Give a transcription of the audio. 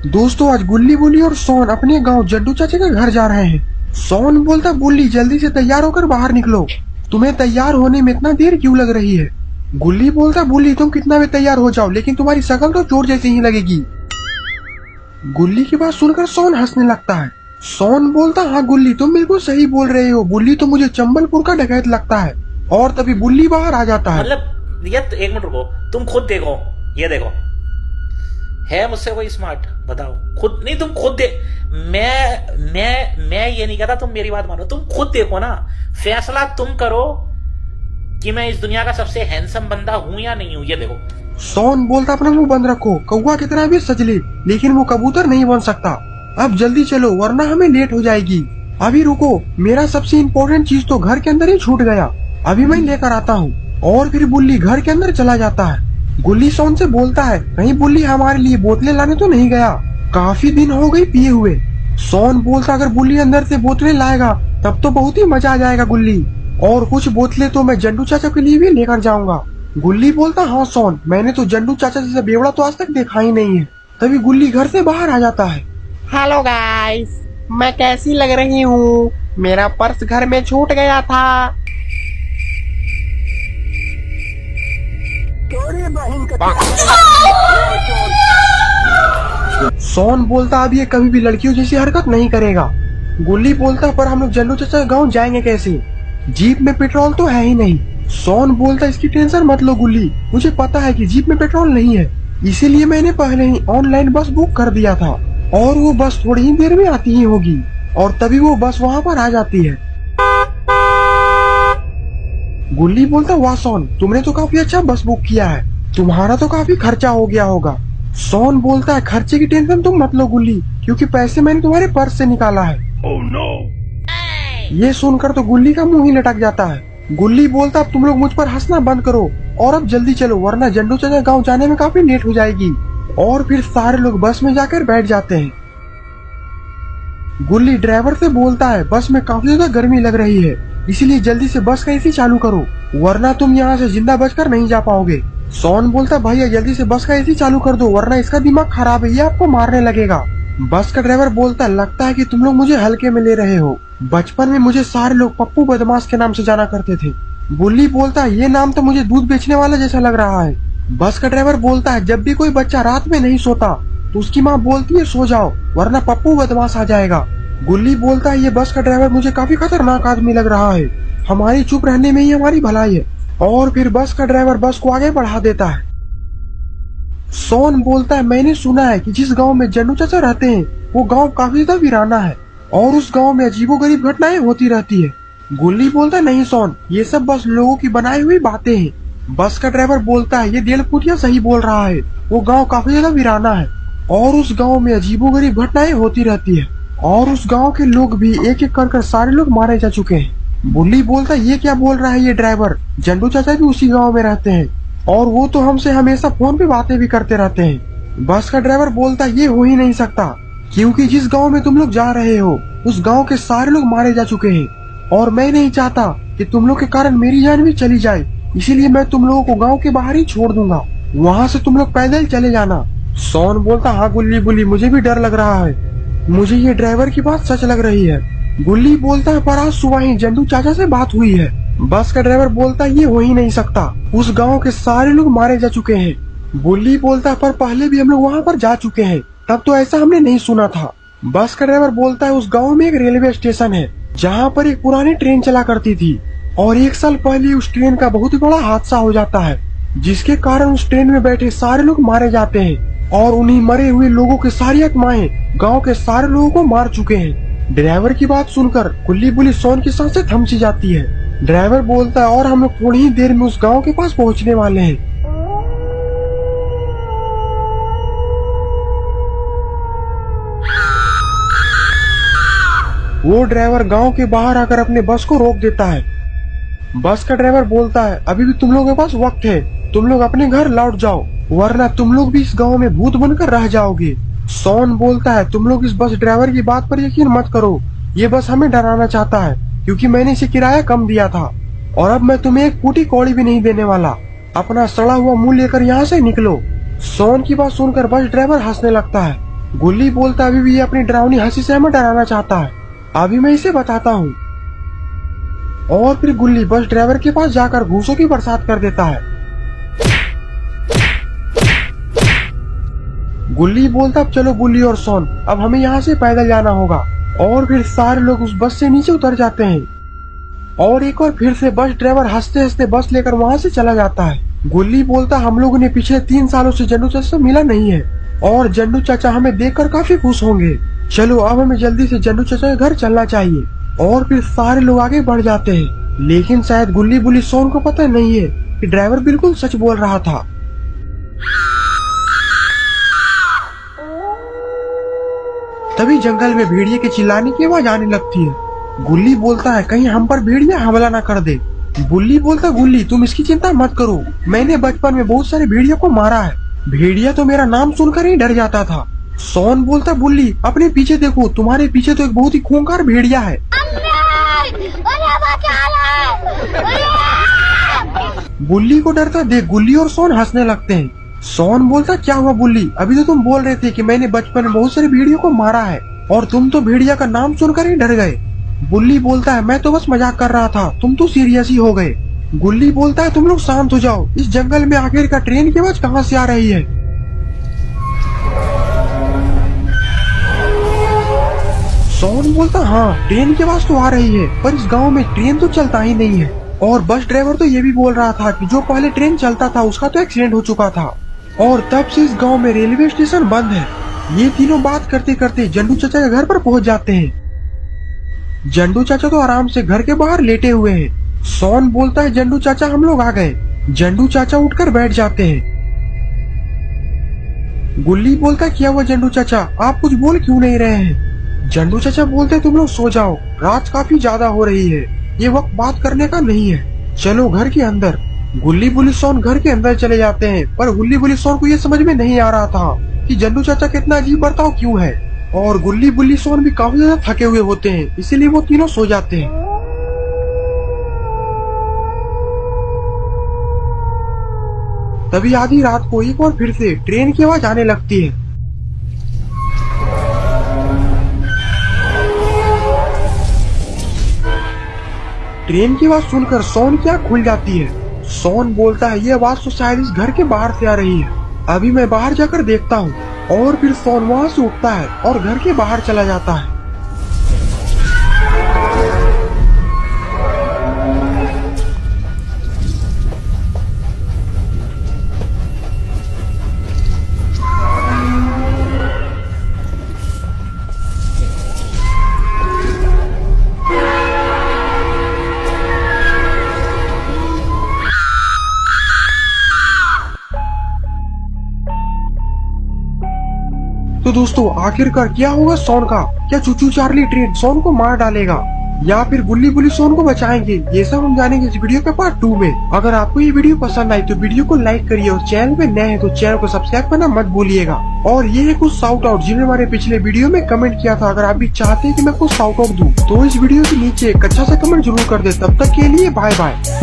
दोस्तों आज गुल्ली बुल्ली और सोन अपने गांव जड्डू चाचे के घर जा रहे हैं। सोन बोलता बुल्ली जल्दी से तैयार होकर बाहर निकलो, तुम्हें तैयार होने में इतना देर क्यों लग रही है। गुल्ली बोलता बुल्ली तुम कितना भी तैयार हो जाओ लेकिन तुम्हारी शक्ल तो चोर जैसी ही लगेगी। गुल्ली की बात सुनकर सोन हंसने लगता है। सोन बोलता हाँ गुल्ली तुम बिल्कुल सही बोल रहे हो, बुल्ली तो मुझे चंबलपुर का डकैत लगता है। और तभी बुल्ली बाहर आ जाता है। मतलब ये एक मिनट रुको, तुम खुद देखो, ये देखो है मुझसे कोई स्मार्ट, बताओ खुद। नहीं तुम खुद दे, मैं ये नहीं कहता, तुम मेरी बात मानो, तुम खुद देखो ना, फैसला तुम करो कि मैं इस दुनिया का सबसे हैंडसम बंदा हूं या नहीं हूं, ये देखो। सोन बोलता अपना मुंह बंद रखो, कौवा कितना भी सज ले लेकिन वो कबूतर नहीं बन सकता। अब जल्दी चलो वरना हमें लेट हो जाएगी। अभी रुको, मेरा सबसे इम्पोर्टेंट चीज तो घर के अंदर ही छूट गया, अभी मैं लेकर आता हूँ। और फिर बुल्ली घर के अंदर चला जाता है। गुल्ली सोन से बोलता है कहीं बुल्ली हमारे लिए बोतलें लाने तो नहीं गया, काफी दिन हो गई पिए हुए। सोन बोलता अगर बुल्ली अंदर से बोतलें लाएगा तब तो बहुत ही मजा आ जाएगा गुल्ली, और कुछ बोतलें तो मैं जंडू चाचा के लिए भी लेकर जाऊंगा। गुल्ली बोलता हाँ सोन, मैंने तो जंडू चाचा जैसा बेवड़ा तो आज तक देखा ही नहीं है। तभी गुल्ली घर से बाहर आ जाता है। हेलो गाइस, मैं कैसी लग रही हूँ? मेरा पर्स घर में छूट गया था। सोन बोलता अब ये कभी भी लड़कियों जैसी हरकत नहीं करेगा। गुल्ली बोलता पर हम लोग जंडू चाचा गांव जाएंगे कैसे, जीप में पेट्रोल तो है ही नहीं। सोन बोलता इसकी टेंशन मत लो गुल्ली, मुझे पता है कि जीप में पेट्रोल नहीं है, इसीलिए मैंने पहले ही ऑनलाइन बस बुक कर दिया था और वो बस थोड़ी ही देर में आती ही होगी। और तभी वो बस वहाँ पर आ जाती है। गुल्ली बोलता वाह सोन, तुमने तो काफी अच्छा बस बुक किया है, तुम्हारा तो काफी खर्चा हो गया होगा। सोन बोलता है खर्चे की टेंशन तुम मत लो गुल्ली, क्योंकि पैसे मैंने तुम्हारे पर्स से निकाला है। Oh, no. ये सुनकर तो गुल्ली का मुंह ही लटक जाता है। गुल्ली बोलता अब तुम लोग मुझ पर हंसना बंद करो और अब जल्दी चलो वरना जंडू चाचा गाँव जाने में काफी लेट हो जाएगी। और फिर सारे लोग बस में जाकर बैठ जाते हैं। गुल्ली ड्राइवर से बोलता है बस में काफी ज्यादा गर्मी लग रही है, इसीलिए जल्दी से बस का एसी चालू करो वरना तुम यहाँ से जिंदा बचकर नहीं जा पाओगे। सोन बोलता भैया जल्दी से बस का एसी चालू कर दो वरना इसका दिमाग खराब है, ये आपको मारने लगेगा। बस का ड्राइवर बोलता लगता है कि तुम लोग मुझे हल्के में ले रहे हो, बचपन में मुझे सारे लोग पप्पू बदमाश के नाम से जाना करते थे। गुल्ली बोलता ये नाम तो मुझे दूध बेचने वाला जैसा लग रहा है। बस का ड्राइवर बोलता है जब भी कोई बच्चा रात में नहीं सोता तो उसकी माँ बोलती है सो जाओ वरना पप्पू बदमाश आ जाएगा। गुल्ली बोलता है ये बस का ड्राइवर मुझे काफी खतरनाक आदमी लग रहा है, हमारी चुप रहने में ही हमारी भलाई है। और फिर बस का ड्राइवर बस को आगे बढ़ा देता है। सोन बोलता है मैंने सुना है कि जिस गांव में जन्नू चाचा रहते हैं वो गांव काफी ज्यादा वीराना है और उस गांव में अजीबोगरीब घटनाएं होती रहती है। गुल्ली बोलता है नहीं सोन, ये सब बस लोगों की बनाई हुई बातें हैं। बस का ड्राइवर बोलता है ये दिलपुटिया सही बोल रहा है, वो गाँव काफी ज्यादा वीराना है और उस गाँव में अजीबोगरीब घटनाएं होती रहती है और उस गांव के लोग भी एक एक कर सारे लोग मारे जा चुके हैं। बुल्ली बोलता ये क्या बोल रहा है ये ड्राइवर, जंडू चाचा भी उसी गांव में रहते हैं और वो तो हमसे हमेशा फोन पे बातें भी करते रहते हैं। बस का ड्राइवर बोलता ये हो ही नहीं सकता क्योंकि जिस गांव में तुम लोग जा रहे हो उस गांव के सारे लोग मारे जा चुके हैं और मैं नहीं चाहता कि तुम लोग के कारण मेरी जान भी चली जाए, इसीलिए मैं तुम लोगों को गाँव के बाहर ही छोड़ दूंगा, वहाँ से तुम लोग पैदल चले जाना। सोन बोलता हाँ गुल्ली बुल्ली मुझे भी डर लग रहा है, मुझे ये ड्राइवर की बात सच लग रही है। गुल्ली बोलता है पर आज सुबह ही जंडू चाचा से बात हुई है। बस का ड्राइवर बोलता है ये हो ही नहीं सकता, उस गांव के सारे लोग मारे जा चुके हैं। गुल्ली बोलता है पर पहले भी हम लोग वहाँ पर जा चुके हैं, तब तो ऐसा हमने नहीं सुना था। बस का ड्राइवर बोलता है उस गाँव में एक रेलवे स्टेशन है जहाँ पर एक पुरानी ट्रेन चला करती थी और 1 साल पहले उस ट्रेन का बहुत बड़ा हादसा हो जाता है जिसके कारण उस ट्रेन में बैठे सारे लोग मारे जाते हैं और उन्हीं मरे हुए लोगों की सारी आत्माएं गांव के सारे लोगों को मार चुके हैं। ड्राइवर की बात सुनकर गुल्ली बुल्ली सोन की सांसें थम सी जाती है। ड्राइवर बोलता है और हम लोग थोड़ी ही देर में उस गांव के पास पहुंचने वाले हैं। वो ड्राइवर गांव के बाहर आकर अपने बस को रोक देता है। बस का ड्राइवर बोलता है अभी भी तुम लोगों के पास वक्त है, तुम लोग अपने घर लौट जाओ वरना तुम लोग भी इस गांव में भूत बनकर रह जाओगे। सोन बोलता है तुम लोग इस बस ड्राइवर की बात पर यकीन मत करो, ये बस हमें डराना चाहता है क्योंकि मैंने इसे किराया कम दिया था और अब मैं तुम्हें एक फूटी कौड़ी भी नहीं देने वाला, अपना सड़ा हुआ मुंह लेकर यहाँ से निकलो। सोन की बात सुनकर बस ड्राइवर हंसने लगता है। गुल्ली बोलता अभी भी ये अपनी डरावनी हंसी से हमें डराना चाहता है, अभी मैं इसे बताता हूँ। और फिर गुल्ली बस ड्राइवर के पास जाकर घूसों की बरसात कर देता है। गुल्ली बोलता अब चलो गुल्ली और सोन, अब हमें यहाँ से पैदल जाना होगा। और फिर सारे लोग उस बस से नीचे उतर जाते हैं और एक बार फिर से बस ड्राइवर हंसते हंसते बस लेकर वहाँ से चला जाता है। गुल्ली बोलता हम लोगों ने पिछले 3 सालों से जंडू चाचा से मिला नहीं है और जंडू चाचा हमें देखकर काफी खुश होंगे। चलो अब हमें जल्दी से जंडू चाचा के घर चलना चाहिए। और फिर सारे लोग आगे बढ़ जाते हैं, लेकिन शायद गुल्ली बुल्ली सोन को पता नहीं है कि ड्राइवर बिल्कुल सच बोल रहा था। तभी जंगल में भेड़िए के चिल्लाने की आवाज आने लगती है। गुल्ली बोलता है कहीं हम पर भेड़िया हमला ना कर दे। बुल्ली बोलता गुल्ली तुम इसकी चिंता मत करो, मैंने बचपन में बहुत सारे भेड़िया को मारा है, भेड़िया तो मेरा नाम सुनकर ही डर जाता था। सोन बोलता बुल्ली अपने पीछे देखो, तुम्हारे पीछे तो एक बहुत ही खूंखार भेड़िया है। बुल्ली को डरता देख गुल्ली और सोन हंसने लगते हैं। सोन बोलता क्या हुआ बुल्ली, अभी तो तुम बोल रहे थे कि मैंने बचपन में बहुत सारे भेड़ियों को मारा है और तुम तो भेड़िया का नाम सुनकर ही डर गए। बुल्ली बोलता है मैं तो बस मजाक कर रहा था, तुम तो सीरियस ही हो गए। गुल्ली बोलता है तुम लोग शांत हो जाओ, इस जंगल में आखिरकार ट्रेन की आवाज कहाँ से आ रही है। सोन बोलता हाँ ट्रेन की आवाज तो आ रही है, पर इस गाँव में ट्रेन तो चलता ही नहीं है। और बस ड्राइवर तो ये भी बोल रहा था कि जो पहले ट्रेन चलता था उसका तो एक्सीडेंट हो चुका था और तब से इस गांव में रेलवे स्टेशन बंद है। ये तीनों बात करते करते जंडू चाचा के घर पर पहुंच जाते हैं। जंडू चाचा तो आराम से घर के बाहर लेटे हुए हैं। सोन बोलता है जंडू चाचा हम लोग आ गए। जंडू चाचा उठकर बैठ जाते हैं। गुल्ली बोलता क्या हुआ जंडू चाचा, आप कुछ बोल क्यों नहीं रहे हैं। जंडू चाचा बोलते तुम लोग सो जाओ, रात काफी ज्यादा हो रही है, ये वक्त बात करने का नहीं है, चलो घर के अंदर। गुल्ली बुल्ली सोन घर के अंदर चले जाते हैं, पर गुल्ली बुल्ली सोन को ये समझ में नहीं आ रहा था कि जंडू चाचा का इतना अजीब बर्ताव क्यों है। और गुल्ली बुल्ली सोन भी काफी ज्यादा थके हुए होते हैं, इसीलिए वो तीनों सो जाते हैं। तभी आधी रात को एक बार फिर से ट्रेन की आवाज आने लगती है। ट्रेन की आवाज सुनकर सोन की आँख खुल जाती है। सोन बोलता है ये आवाज तो शायद इस घर के बाहर से आ रही है, अभी मैं बाहर जाकर देखता हूँ। और फिर सोन वहाँ से उठता है और घर के बाहर चला जाता है। तो दोस्तों आखिरकार क्या होगा सोन का, क्या चूचू चार्ली ट्रेन सोन को मार डालेगा या फिर गुल्ली बुल्ली सोन को बचाएंगे, ये सब हम जानेंगे इस वीडियो के पार्ट 2 में। अगर आपको ये वीडियो पसंद आई तो वीडियो को लाइक करिए और चैनल पे नए हैं तो चैनल को सब्सक्राइब करना मत भूलिएगा। और ये है कुछ शाउट आउट जिन्होंने हमारे पिछले वीडियो में कमेंट किया था, अगर आप भी चाहते हैं कि मैं कुछ शाउट आउट दूं तो इस वीडियो के नीचे एक अच्छा सा कमेंट जरूर कर दे। तब तक के लिए बाय बाय।